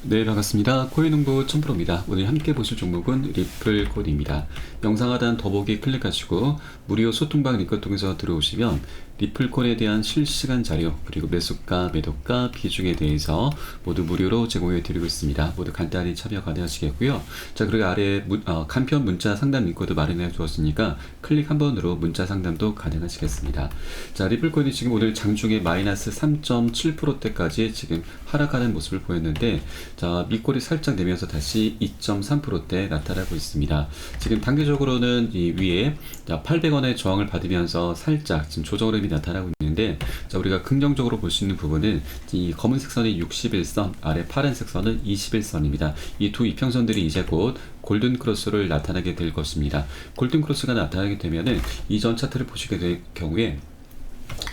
네, 반갑습니다. 코인홍보 첨프로입니다. 오늘 함께 보실 종목은 리플코인입니다. 영상 하단 더보기 클릭하시고 무료 소통방 링크 통해서 들어오시면 리플코인에 대한 실시간 자료 그리고 매수가, 매도가, 비중에 대해서 모두 무료로 제공해 드리고 있습니다. 모두 간단히 참여 가능하시겠고요. 자, 그리고 아래 간편 문자 상담 링크도 마련해 두었으니까 클릭 한 번으로 문자 상담도 가능하시겠습니다. 자, 리플코인이 지금 오늘 장중에 마이너스 3.7%대까지 지금 하락하는 모습을 보였는데, 자, 밑골이 살짝 내면서 다시 2.3%대 나타나고 있습니다. 지금 단기적으로는 이 위에 800원의 저항을 받으면서 살짝 지금 조정 흐름이 나타나고 있는데, 자, 우리가 긍정적으로 볼 수 있는 부분은 이 검은색 선이 61선, 아래 파란색 선은 21선입니다. 이 두 이평선들이 이제 곧 골든 크로스를 나타나게 될 것입니다. 골든 크로스가 나타나게 되면은 이전 차트를 보시게 될 경우에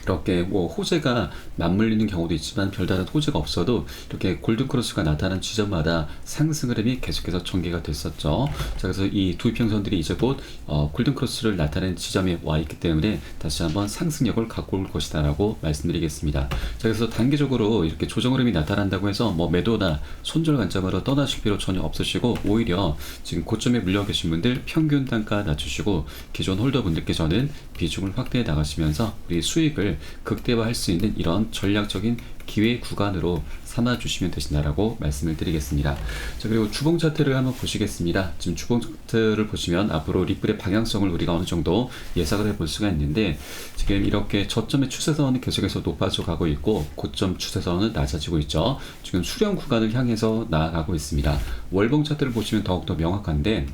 이렇게 뭐 호재가 맞물리는 경우도 있지만 별다른 호재가 없어도 이렇게 골든크로스가 나타난 지점마다 상승 흐름이 계속해서 전개가 됐었죠. 자, 그래서 이 두 이평선들이 이제 곧 골든크로스를 나타낸 지점에 와 있기 때문에 다시 한번 상승력을 갖고 올 것이다 라고 말씀드리겠습니다. 자, 그래서 단기적으로 이렇게 조정 흐름이 나타난다고 해서 뭐 매도나 손절 관점으로 떠나실 필요 전혀 없으시고, 오히려 지금 고점에 물려 계신 분들 평균 단가 낮추시고 기존 홀더분들께서는 비중을 확대해 나가시면서 우리 수익을 극대화할 수 있는 이런 전략적인 기회 구간으로 삼아주시면 되신다라고 말씀을 드리겠습니다. 자, 그리고 주봉 차트를 한번 보시겠습니다. 지금 주봉 차트를 보시면 앞으로 리플의 방향성을 우리가 어느 정도 예상을 해볼 수가 있는데, 지금 이렇게 저점의 추세선은 계속해서 높아져 가고 있고 고점 추세선은 낮아지고 있죠. 지금 수렴 구간을 향해서 나아가고 있습니다. 월봉 차트를 보시면 더욱더 명확한데,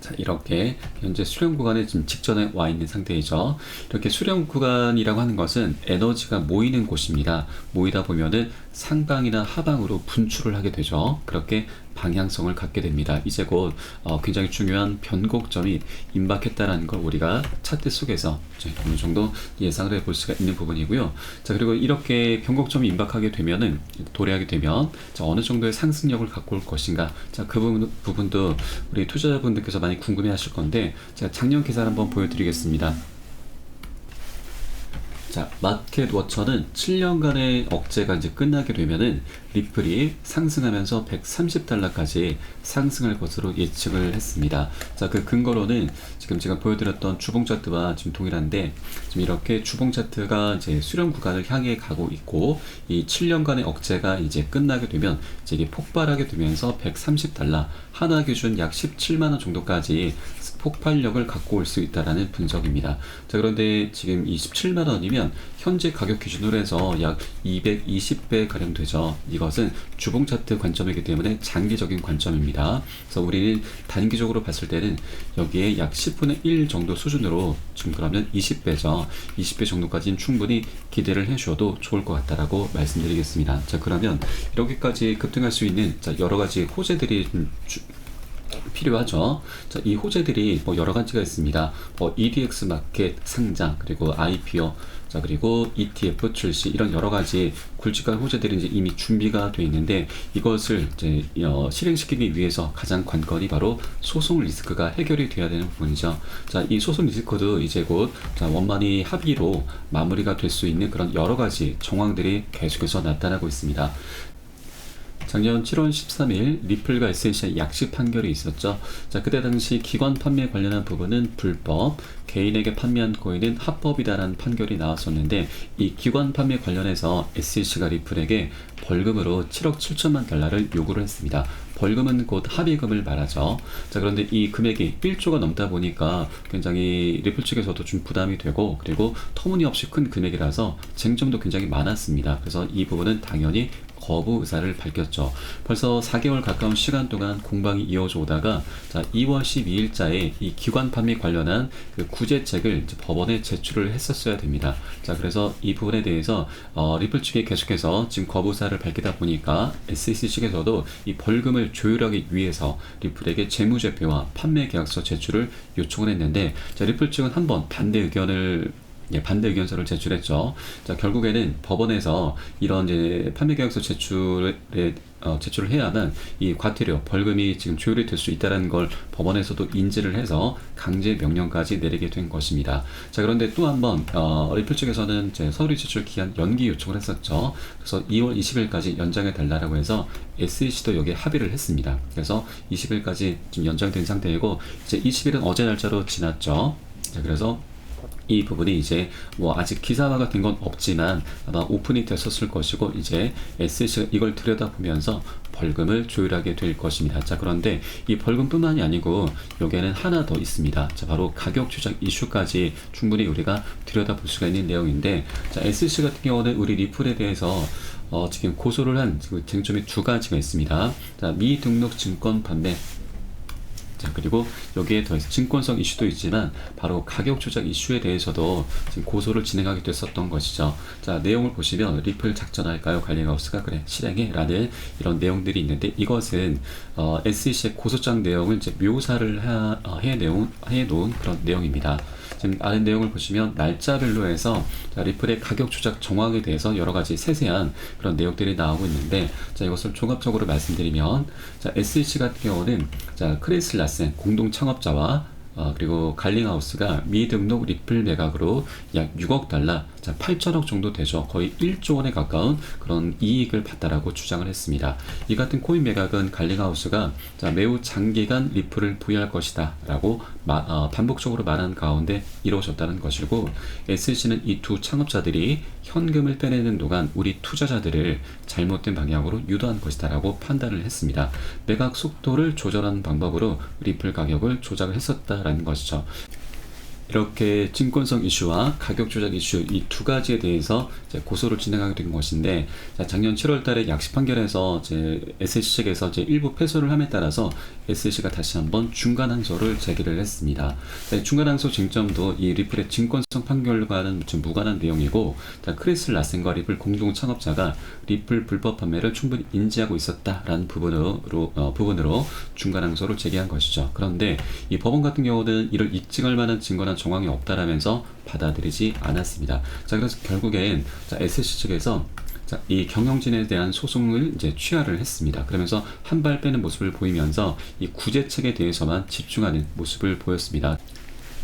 자, 이렇게 현재 수렴 구간에 지금 직전에 와 있는 상태이죠. 이렇게 수렴 구간이라고 하는 것은 에너지가 모이는 곳입니다. 모이다 보면은 상방이나 하방으로 분출을 하게 되죠. 그렇게 방향성을 갖게 됩니다. 이제 곧 굉장히 중요한 변곡점이 임박했다라는 걸 우리가 차트 속에서 어느 정도 예상을 해볼 수가 있는 부분이고요. 자, 그리고 이렇게 변곡점이 임박하게 되면은, 도래하게 되면, 자, 어느 정도의 상승력을 갖고 올 것인가. 자, 그 부분도 우리 투자자분들께서 많이 궁금해 하실 건데, 제가 작년 기사를 한번 보여드리겠습니다. 자, 마켓 워처는 7년간의 억제가 이제 끝나게 되면은 리플이 상승하면서 130달러까지 상승할 것으로 예측을 했습니다. 자, 그 근거로는 지금 제가 보여드렸던 주봉 차트와 지금 동일한데, 지금 이렇게 주봉 차트가 이제 수렴 구간을 향해 가고 있고, 이 7년간의 억제가 이제 끝나게 되면 이제 이게 폭발하게 되면서 130달러, 하나 기준 약 17만원 정도까지 폭발력을 갖고 올 수 있다라는 분석입니다. 자, 그런데 지금 27만원이면 현재 가격 기준으로 해서 약 220배 가량 되죠. 이것은 주봉 차트 관점이기 때문에 장기적인 관점입니다. 그래서 우리는 단기적으로 봤을 때는 여기에 약 10분의 1 정도 수준으로, 지금 그러면 20배죠. 20배 정도까지는 충분히 기대를 해주셔도 좋을 것 같다라고 말씀드리겠습니다. 자, 그러면 이렇게까지 급등할 수 있는, 자, 여러 가지 호재들이 필요하죠. 자, 이 호재들이 뭐 여러 가지가 있습니다. EDX 마켓 상장, 그리고 IPO, 자, 그리고 ETF 출시, 이런 여러 가지 굵직한 호재들이 이제 이미 준비가 되어 있는데, 이것을 이제 실행시키기 위해서 가장 관건이 바로 소송 리스크가 해결이 돼야 되는 부분이죠. 자, 이 소송 리스크도 이제 곧, 자, 원만히 합의로 마무리가 될 수 있는 그런 여러 가지 정황들이 계속해서 나타나고 있습니다. 작년 7월 13일 리플과 SNC의 약식 판결이 있었죠. 자, 그때 당시 기관 판매 관련한 부분은 불법, 개인에게 판매한 코인은 합법이다라는 판결이 나왔었는데, 이 기관 판매 관련해서 SNC가 리플에게 벌금으로 7억 7천만 달러를 요구를 했습니다. 벌금은 곧 합의금을 말하죠. 자, 그런데 이 금액이 1조가 넘다 보니까 굉장히 리플 측에서도 좀 부담이 되고, 그리고 터무니없이 큰 금액이라서 쟁점도 굉장히 많았습니다. 그래서 이 부분은 당연히 거부 의사를 밝혔죠. 벌써 4개월 가까운 시간 동안 공방이 이어져 오다가, 자, 2월 12일자에 이 기관 판매 관련한 그 구제책을 법원에 제출을 했었어야 됩니다. 자, 그래서 이 부분에 대해서 리플 측이 계속해서 지금 거부 의사를 밝히다 보니까 SEC 측에서도 이 벌금을 조율하기 위해서 리플에게 재무제표와 판매 계약서 제출을 요청을 했는데, 자, 리플 측은 한번 반대 의견을 반대 의견서를 제출했죠. 자, 결국에는 법원에서 이런 이제 판매 계약서 제출을 해야만 이 과태료 벌금이 지금 조율이 될 수 있다는 걸 법원에서도 인지를 해서 강제 명령까지 내리게 된 것입니다. 자, 그런데 또 한번 리플 측에서는 이제 서류 제출 기한 연기 요청을 했었죠. 그래서 2월 20일까지 연장해 달라고 해서 SEC도 여기에 합의를 했습니다. 그래서 20일까지 지금 연장된 상태이고 이제 20일은 어제 날짜로 지났죠. 자, 그래서 이 부분이 이제 뭐 아직 기사화가 된 건 없지만 아마 오픈이 됐었을 것이고 이제 SEC가 이걸 들여다보면서 벌금을 조율하게 될 것입니다. 자, 그런데 이 벌금뿐만이 아니고 여기에는 하나 더 있습니다. 자, 바로 가격 조작 이슈까지 충분히 우리가 들여다볼 수가 있는 내용인데, 자, SEC 같은 경우는 우리 리플에 대해서 지금 고소를 한 쟁점이 두 가지가 있습니다. 자, 미등록 증권 판매. 자, 그리고 여기에 더해서 증권성 이슈도 있지만 바로 가격 조작 이슈에 대해서도 지금 고소를 진행하게 됐었던 것이죠. 자, 내용을 보시면 리플 작전할까요? 갈링하우스가 그래 실행해 라는 이런 내용들이 있는데, 이것은 SEC의 고소장 내용을 이제 묘사를 해놓은 그런 내용입니다. 지금 아래 내용을 보시면 날짜별로 해서 자, 리플의 가격 조작 정황에 대해서 여러 가지 세세한 그런 내용들이 나오고 있는데, 자, 이것을 종합적으로 말씀드리면, 자, SEC 같은 경우는 자, 크리스 라센 공동 창업자와 그리고 갈링하우스가 미등록 리플 매각으로 약 6억 달러, 자, 8천억 정도 되죠. 거의 1조 원에 가까운 그런 이익을 봤다라고 주장을 했습니다. 이 같은 코인 매각은 갈링하우스가 자, 매우 장기간 리플을 부여할 것이다 라고 반복적으로 말한 가운데 이루어졌다는 것이고, SEC는 이 두 창업자들이 현금을 빼내는 동안 우리 투자자들을 잘못된 방향으로 유도한 것이다 라고 판단을 했습니다. 매각 속도를 조절하는 방법으로 리플 가격을 조작을 했었다라는 것이죠. 이렇게 증권성 이슈와 가격 조작 이슈 이 두 가지에 대해서 이제 고소를 진행하게 된 것인데, 자, 작년 7월 달에 약식 판결에서 이제 SEC 측에서 이제 일부 패소를 함에 따라서 SEC가 다시 한번 중간 항소를 제기를 했습니다. 자, 중간 항소 쟁점도 이 리플의 증권성 판결과는 좀 무관한 내용이고, 자, 크리스 라센과 리플 공동 창업자가 리플 불법 판매를 충분히 인지하고 있었다라는 부분으로 중간 항소를 제기한 것이죠. 그런데 이 법원 같은 경우는 이를 입증할 만한 증거나 정황이 없다라면서 받아들이지 않았습니다. 자, 그래서 결국엔 자, SEC 측에서 자, 이 경영진에 대한 소송을 이제 취하를 했습니다. 그러면서 한 발 빼는 모습을 보이면서 이 구제책에 대해서만 집중하는 모습을 보였습니다.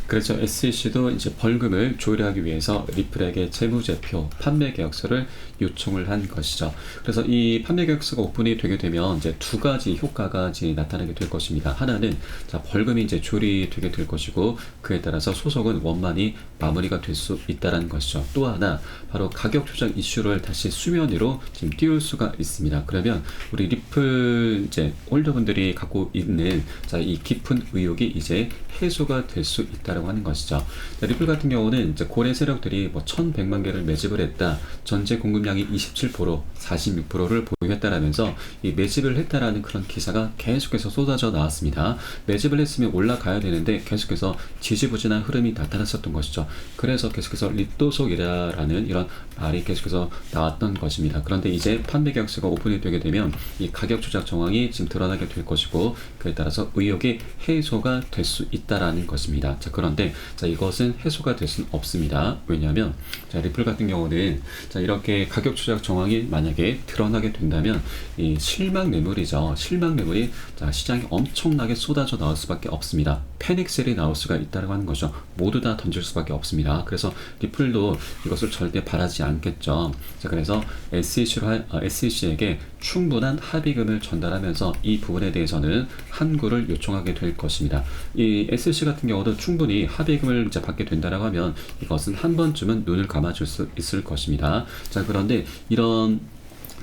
그래서 SEC도 이제 벌금을 조율하기 위해서 리플에게 재무제표, 판매 계약서를 요청을 한 것이죠. 그래서 이 판매 계약서가 오픈이 되게 되면 이제 두 가지 효과가 이제 나타나게 될 것입니다. 하나는 자, 벌금이 이제 조율이 되게 될 것이고, 그에 따라서 소송은 원만히 마무리가 될 수 있다라는 것이죠. 또 하나 바로 가격 조작 이슈를 다시 수면 위로 지금 띄울 수가 있습니다. 그러면 우리 리플 이제 홀더분들이 갖고 있는 자, 이 깊은 의혹이 이제 해소가 될 수 있다라고 하는 것이죠. 자, 리플 같은 경우는 이제 고래 세력들이 뭐 1,100만 개를 매집을 했다, 전체 공급량이 27%, 46%를 보유했다라면서 이 매집을 했다라는 그런 기사가 계속해서 쏟아져 나왔습니다. 매집을 했으면 올라가야 되는데 계속해서 지지부진한 흐름이 나타났었던 것이죠. 그래서 계속해서 리또속이라는 이런 말이 계속해서 나왔던 것입니다. 그런데 이제 판매 계약서가 오픈이 되게 되면 이 가격 조작 정황이 지금 드러나게 될 것이고, 그에 따라서 의혹이 해소가 될 수 있다라는 것입니다. 자, 그런데 자, 이것은 해소가 될 수는 없습니다. 왜냐하면 자, 리플 같은 경우는 자, 이렇게 가격 조작 정황이 만약에 드러나게 된다면 이 실망 매물이죠. 실망 매물이 자, 시장에 엄청나게 쏟아져 나올 수밖에 없습니다. 패닉셀이 나올 수가 있다고 하는 거죠. 모두 다 던질 수밖에 없습니다. 그래서 리플도 이것을 절대 바라지 않겠죠. 자, 그래서 SEC에게 충분한 합의금을 전달하면서 이 부분에 대해서는 환구를 요청하게 될 것입니다. 이 SEC 같은 경우도 충분히 합의금을 이제 받게 된다라고 하면 이것은 한 번쯤은 눈을 감아줄 수 있을 것입니다. 자, 그런데 이런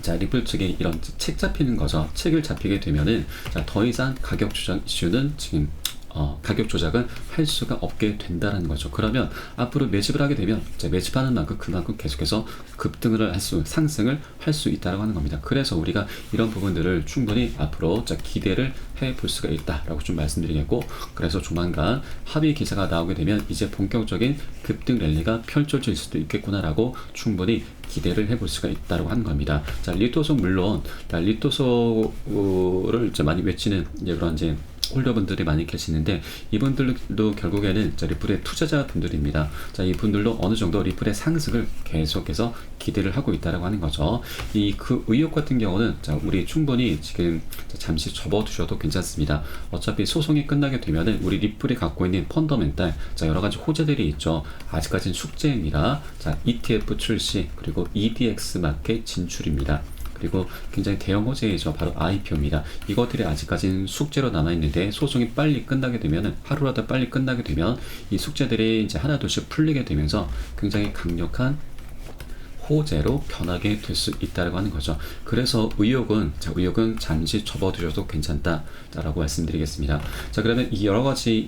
자, 리플 측에 이런 책 잡히는 거죠. 책을 잡히게 되면은 자, 더 이상 가격 조작 이슈는 지금 가격 조작은 할 수가 없게 된다는 거죠. 그러면 앞으로 매집을 하게 되면 매집하는 만큼 그만큼 계속해서 급등을 상승을 할 수 있다고 하는 겁니다. 그래서 우리가 이런 부분들을 충분히 앞으로 기대를 해볼 수가 있다라고 좀 말씀드리겠고, 그래서 조만간 합의 기사가 나오게 되면 이제 본격적인 급등 랠리가 펼쳐질 수도 있겠구나라고 충분히 기대를 해볼 수가 있다고 하는 겁니다. 자, 리토속 물론 리토속을 많이 외치는 이제 그런 이제 홀더분들이 많이 계시는데 이분들도 결국에는 리플의 투자자분들입니다. 이분들도 어느 정도 리플의 상승을 계속해서 기대를 하고 있다라고 하는 거죠. 그 의혹 같은 경우는 우리 충분히 지금 잠시 접어두셔도 괜찮습니다. 어차피 소송이 끝나게 되면은 우리 리플이 갖고 있는 펀더멘탈 여러 가지 호재들이 있죠. 아직까지는 숙제입니다. ETF 출시 그리고 EDX 마켓 진출입니다. 그리고 굉장히 대형 호재이죠. 바로 IPO입니다. 이것들이 아직까지는 숙제로 남아있는데 소송이 빨리 끝나게 되면 하루라도 빨리 끝나게 되면 이 숙제들이 이제 하나둘씩 풀리게 되면서 굉장히 강력한 호재로 변하게 될 수 있다고 하는 거죠. 그래서 의혹은 잠시 접어두셔도 괜찮다라고 말씀드리겠습니다. 그러면 이 여러 가지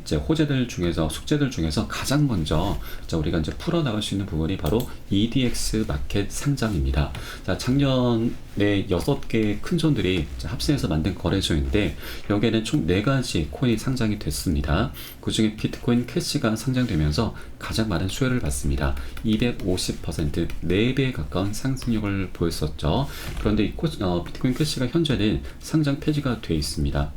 이제 호재들 중에서 숙제들 중에서 가장 먼저 우리가 이제 풀어나갈 수 있는 부분이 바로 EDX 마켓 상장입니다. 작년에 6개의 큰 손들이 합세해서 만든 거래소인데 여기에는 총 4가지 코인이 상장이 됐습니다. 그 중에 비트코인 캐시가 상장되면서 가장 많은 수혜를 받습니다. 250% 4배에 가까운 상승력을 보였었죠. 그런데 비트코인 캐시가 현재는 상장 폐지가 됐습니다.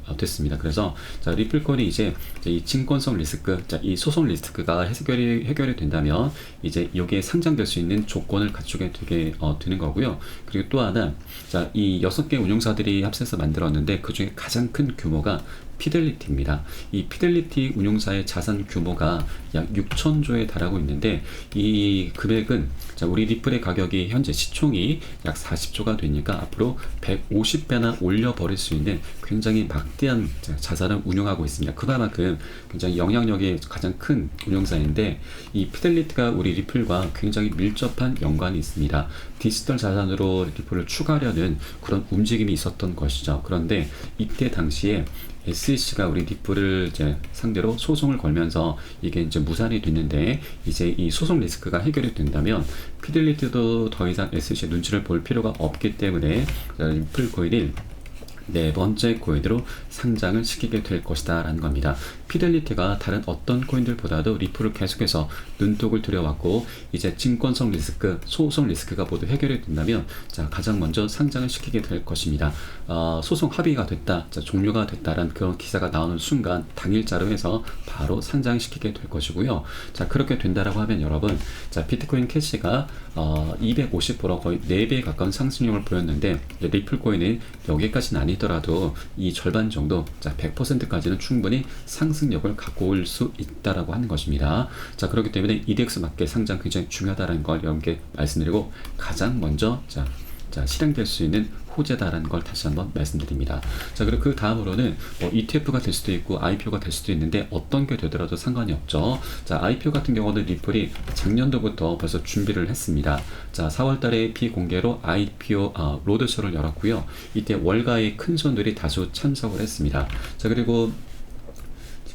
그래서 리플코인이 이제 이 증권성 리스크, 이 소송 리스크가 해결이 된다면 이제 여기에 상장될 수 있는 조건을 갖추게 되는 거고요. 그리고 또 하나, 이 6개 운용사들이 합세해서 만들었는데 그 중에 가장 큰 규모가 피델리티입니다. 이 피델리티 운용사의 자산 규모가 약 6천조에 달하고 있는데 이 금액은 우리 리플의 가격이 현재 시총이 약 40조가 되니까 앞으로 150배나 올려버릴 수 있는 굉장히 막대한 자산을 운용하고 있습니다. 그만큼 굉장히 영향력이 가장 큰 운용사인데 이 피델리티가 우리 리플과 굉장히 밀접한 연관이 있습니다. 디지털 자산으로 리플을 추가하려는 그런 움직임이 있었던 것이죠. 그런데 이때 당시에 SEC가 우리 리플을 이제 상대로 소송을 걸면서 이게 이제 무산이 됐는데 이제 이 소송 리스크가 해결이 된다면 피델리티도 더 이상 SEC 눈치를 볼 필요가 없기 때문에 리플 코인을 4번째 코인으로 상장을 시키게 될 것이다 라는 겁니다. 피델리티가 다른 어떤 코인들보다도 리플을 계속해서 눈독을 들여왔고 이제 증권성 리스크, 소송 리스크가 모두 해결이 된다면 가장 먼저 상장을 시키게 될 것입니다. 소송 합의가 됐다, 종료가 됐다라는 그런 기사가 나오는 순간 당일자로 해서 바로 상장시키게 될 것이고요. 그렇게 된다라고 하면 여러분, 비트코인 캐시가 250% 거의 4배에 가까운 상승력을 보였는데 리플 코인은 여기까지는 아니더라도 이 절반 정도, 100%까지는 충분히 상승력을 갖고 올 수 있다라고 하는 것입니다. 그렇기 때문에 EDX 마켓 상장 굉장히 중요하다는 걸 여러분께 말씀드리고 가장 먼저 실행될 수 있는 호재다라는 걸 다시 한번 말씀드립니다. 그리고 그 다음으로는 ETF가 될 수도 있고 IPO가 될 수도 있는데 어떤 게 되더라도 상관이 없죠. IPO 같은 경우는 리플이 작년도부터 벌써 준비를 했습니다. 4월달에 비공개로 IPO 로드쇼를 열었고요. 이때 월가의 큰 손들이 다수 참석을 했습니다. 그리고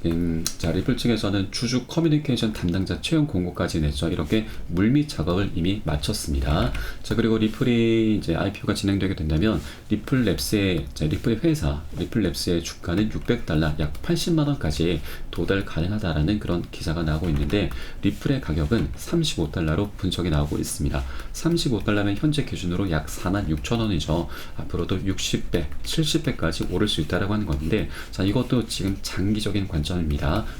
리플 측에서는 주주 커뮤니케이션 담당자 채용 공고까지 냈죠. 이렇게 물밑 작업을 이미 마쳤습니다. 그리고 리플이 이제 IPO가 진행되게 된다면 리플랩스의 회사 리플랩스의 주가는 $600, 약 80만 원까지 도달 가능하다라는 그런 기사가 나오고 있는데 리플의 가격은 $35로 분석이 나오고 있습니다. $35면 현재 기준으로 약 46,000원이죠. 앞으로도 60배, 70배까지 오를 수 있다라고 하는 건데 이것도 지금 장기적인 관점입니다.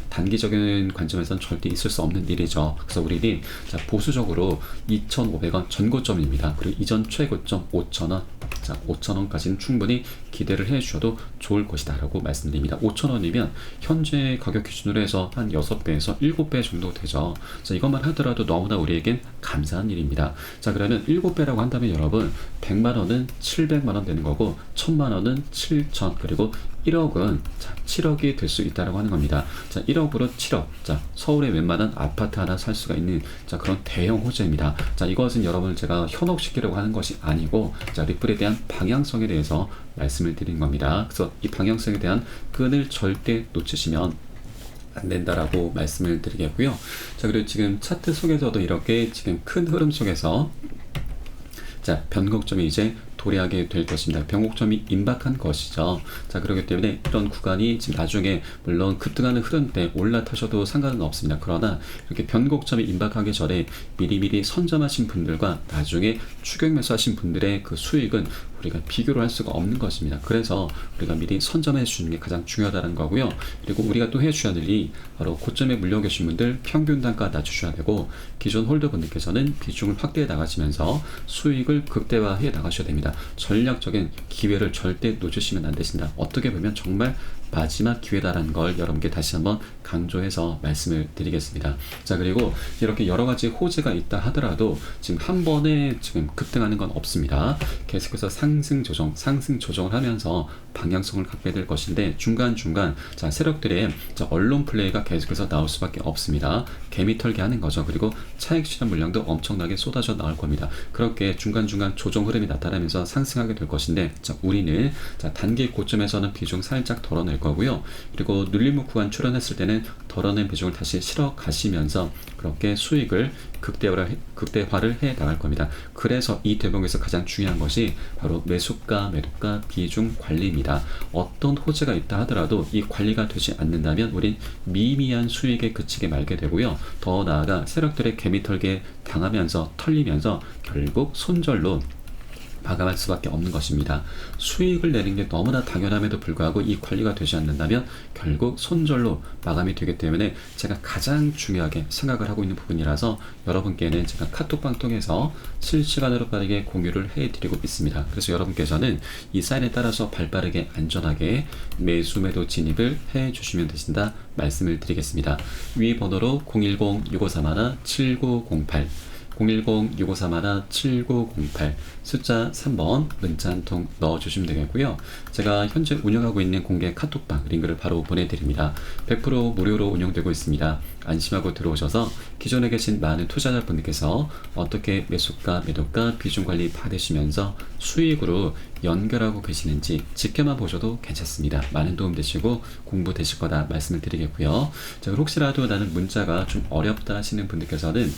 단기적인 관점에서는 절대 있을 수 없는 일이죠. 그래서 우리는 보수적으로 2,500원 전고점입니다. 그리고 이전 최고점 5,000원, 5,000원까지는 충분히 기대를 해주셔도 좋을 것이다 라고 말씀드립니다. 5,000원이면 현재 가격 기준으로 해서 한 6배에서 7배 정도 되죠. 이것만 하더라도 너무나 우리에겐 감사한 일입니다. 그러면 7배라고 한다면 여러분 100만원은 700만원 되는 거고 1000만원은 7,000, 그리고 1억은 7억이 될 수 있다고 하는 겁니다. 1억으로 7억. 서울에 웬만한 아파트 하나 살 수가 있는 그런 대형 호재입니다. 이것은 여러분을 제가 현혹시키려고 하는 것이 아니고 리플에 대한 방향성에 대해서 말씀을 드린 겁니다. 그래서 이 방향성에 대한 끈을 절대 놓치시면 안 된다라고 말씀을 드리겠고요. 그리고 지금 차트 속에서도 이렇게 지금 큰 흐름 속에서 변곡점이 이제 도래하게 될 것입니다. 변곡점이 임박한 것이죠. 자, 그렇기 때문에 이런 구간이 지금 나중에 물론 급등하는 흐름 때 올라타셔도 상관은 없습니다. 그러나 이렇게 변곡점이 임박하기 전에 미리미리 선점하신 분들과 나중에 추격 매수하신 분들의 그 수익은 우리가 비교를 할 수가 없는 것입니다. 그래서 우리가 미리 선점해 주는 게 가장 중요하다는 거고요. 그리고 우리가 또 해주셔야 될 일이 바로 고점에 물려 계신 분들 평균 단가 낮추셔야 되고, 기존 홀더분들께서는 비중을 확대해 나가시면서 수익을 극대화해 나가셔야 됩니다. 전략적인 기회를 절대 놓치시면 안 되신다. 어떻게 보면 정말 마지막 기회다라는 걸 여러분께 다시 한번 강조해서 말씀을 드리겠습니다. 자, 그리고 이렇게 여러 가지 호재가 있다 하더라도 지금 한 번에 지금 급등하는 건 없습니다. 계속해서 상승 조정을 하면서 방향성을 갖게 될 것인데, 중간중간 자, 세력들의 언론 플레이가 계속해서 나올 수밖에 없습니다. 개미 털기 하는 거죠. 그리고 차익 실현 물량도 엄청나게 쏟아져 나올 겁니다. 그렇게 중간중간 조정 흐름이 나타나면서 상승하게 될 것인데, 자, 우리는 자, 단기 고점에서는 비중 살짝 덜어낼 거고요. 그리고 눌림목 구간 출현했을 때는 덜어낸 비중을 다시 실어 가시면서 그렇게 수익을 극대화를 해 나갈 겁니다. 그래서 이 대목에서 가장 중요한 것이 바로 매수가, 매도가, 비중 관리입니다. 어떤 호재가 있다 하더라도 이 관리가 되지 않는다면 우린 미미한 수익에 그치게 말게 되고요. 더 나아가 세력들의 개미털기에 당하면서 털리면서 결국 손절로 마감할 수밖에 없는 것입니다. 수익을 내는 게 너무나 당연함에도 불구하고 이 관리가 되지 않는다면 결국 손절로 마감이 되기 때문에 제가 가장 중요하게 생각을 하고 있는 부분이라서 여러분께는 제가 카톡방 통해서 실시간으로 빠르게 공유를 해드리고 있습니다. 그래서 여러분께서는 이 사인에 따라서 발빠르게 안전하게 매수 매도 진입을 해주시면 되신다 말씀을 드리겠습니다. 위 번호로 010-6531-7908 010-6531-7908 숫자 3번 문자 한 통 넣어주시면 되겠고요. 제가 현재 운영하고 있는 공개 카톡방 링크를 바로 보내드립니다. 100% 무료로 운영되고 있습니다. 안심하고 들어오셔서 기존에 계신 많은 투자자분들께서 어떻게 매수가, 매도가, 비중 관리 받으시면서 수익으로 연결하고 계시는지 지켜만 보셔도 괜찮습니다. 많은 도움 되시고 공부 되실 거다 말씀을 드리겠고요. 자, 혹시라도 나는 문자가 좀 어렵다 하시는 분들께서는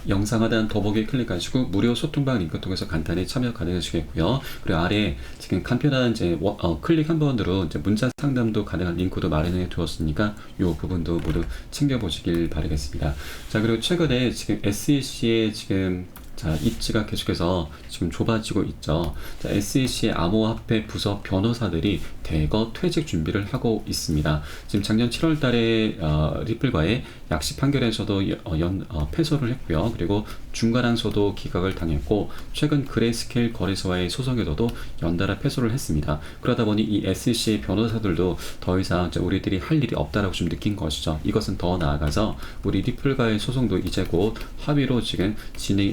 영상 하단 더보기 클릭하시고 무료 소통방 링크 통해서 간단히 참여 가능하시겠고요. 그리고 아래 지금 간편한 클릭 한 번으로 이제 문자 상담도 가능한 링크도 마련해 두었으니까 이 부분도 모두 챙겨보시길 바라겠습니다. 자, 그리고 최근에 지금 SEC의 지금 입지가 계속해서 지금 좁아지고 있죠. 자, SEC의 암호화폐 부서 변호사들이 대거 퇴직 준비를 하고 있습니다. 지금 작년 7월 달에 리플과의 약식 판결에서도 패소를 했고요. 그리고 중간항소도 기각을 당했고, 최근 그레이스케일 거래소와의 소송에서도 연달아 패소를 했습니다. 그러다 보니 이 SEC 변호사들도 더 이상 우리들이 할 일이 없다라고 좀 느낀 것이죠. 이것은 더 나아가서 우리 리플과의 소송도 이제 곧 합의로 지금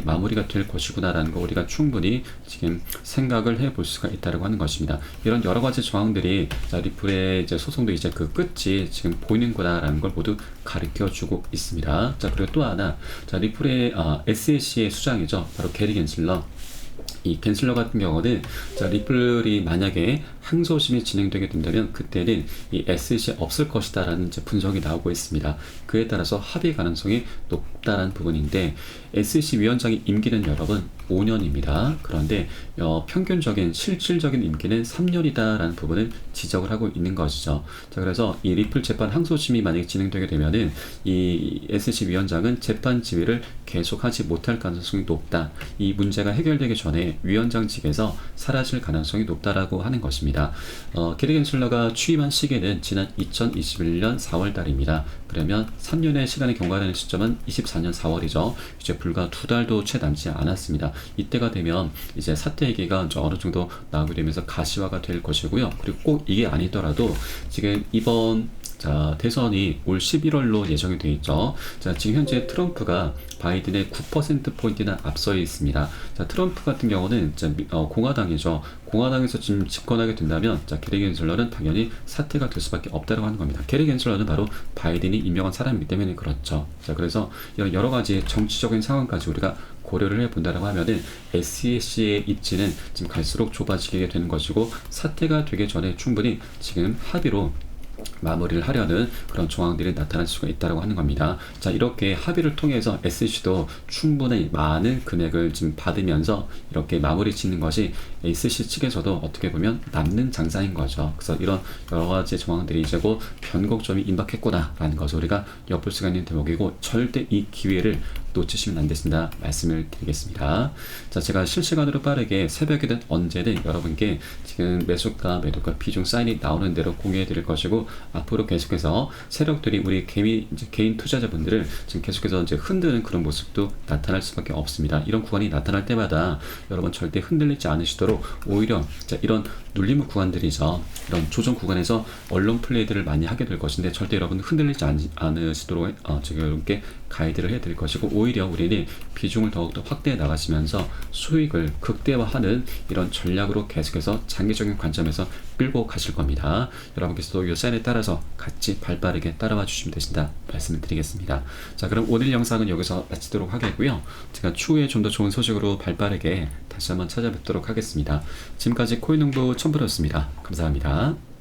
마무리가 될 것이구나라는 거 우리가 충분히 지금 생각을 해볼 수가 있다고 하는 것입니다. 이런 여러 가지 조항들이 리플의 이제 소송도 이제 그 끝이 지금 보이는구나라는 걸 모두 가르쳐 주고 있습니다. 자, 그리고 또 하나, 리플의 SEC의 수장이죠. 바로 게리 겐슬러. 이 겐슬러 같은 경우는 리플이 만약에 항소심이 진행되게 된다면 그때는 이 SEC 없을 것이다라는 이제 분석이 나오고 있습니다. 그에 따라서 합의 가능성이 높다라는 부분인데, SEC 위원장의 임기는 여러분 5년입니다. 그런데 평균적인 실질적인 임기는 3년이다라는 부분을 지적을 하고 있는 것이죠. 자, 그래서 이 리플 재판 항소심이 만약에 진행되게 되면은 이 SEC 위원장은 재판 지휘를 계속하지 못할 가능성이 높다. 이 문제가 해결되기 전에 위원장직에서 사라질 가능성이 높다라고 하는 것입니다. 게리 겐슬러가 취임한 시기는 지난 2021년 4월 달입니다. 그러면 3년의 시간이 경과되는 시점은 24년 4월이죠. 이제 불과 2달도 채 남지 않았습니다. 이때가 되면 이제 사태 얘기가 어느 정도 나오게 되면서 가시화가 될 것이고요. 그리고 꼭 이게 아니더라도 지금 이번 대선이 올 11월로 예정이 되어 있죠. 지금 현재 트럼프가 바이든의 9%포인트나 앞서 있습니다. 트럼프 같은 경우는 공화당이죠. 공화당에서 지금 집권하게 된다면 게리 겐슬러는 당연히 사퇴가 될 수밖에 없다고 하는 겁니다. 게리 겐슬러는 바로 바이든이 임명한 사람이기 때문에 그렇죠. 그래서 이런 여러 가지 정치적인 상황까지 우리가 고려를 해본다고 하면은 SEC의 입지는 지금 갈수록 좁아지게 되는 것이고, 사태가 되기 전에 충분히 지금 합의로 마무리를 하려는 그런 조항들이 나타날 수가 있다고 하는 겁니다. 자, 이렇게 합의를 통해서 SC도 충분히 많은 금액을 지금 받으면서 이렇게 마무리 짓는 것이 SC 측에서도 어떻게 보면 남는 장사인 거죠. 그래서 이런 여러 가지 조항들이 이제 곧 변곡점이 임박했구나라는 것을 우리가 엿볼 수가 있는 대목이고, 절대 이 기회를 놓치시면 안 되신다 말씀을 드리겠습니다. 자, 제가 실시간으로 빠르게 새벽이든 언제든 여러분께 지금 매수가, 매도가 비중 사인이 나오는 대로 공유해 드릴 것이고, 앞으로 계속해서 세력들이 우리 개인 투자자분들을 지금 계속해서 이제 흔드는 그런 모습도 나타날 수밖에 없습니다. 이런 구간이 나타날 때마다 여러분 절대 흔들리지 않으시도록, 오히려 이런 눌림목 구간들이죠. 이런 조정 구간에서 언론 플레이들을 많이 하게 될 것인데, 절대 여러분 흔들리지 않으시도록 제가 여러분께 가이드를 해드릴 것이고, 오히려 우리는 비중을 더욱더 확대해 나가시면서 수익을 극대화하는 이런 전략으로 계속해서 장기적인 관점에서 끌고 가실 겁니다. 여러분께서도 이 사인에 따라서 같이 발빠르게 따라와 주시면 되신다 말씀을 드리겠습니다. 자, 그럼 오늘 영상은 여기서 마치도록 하겠고요. 제가 추후에 좀 더 좋은 소식으로 발빠르게 다시 한번 찾아뵙도록 하겠습니다. 지금까지 코인농부 첨부였습니다. 감사합니다.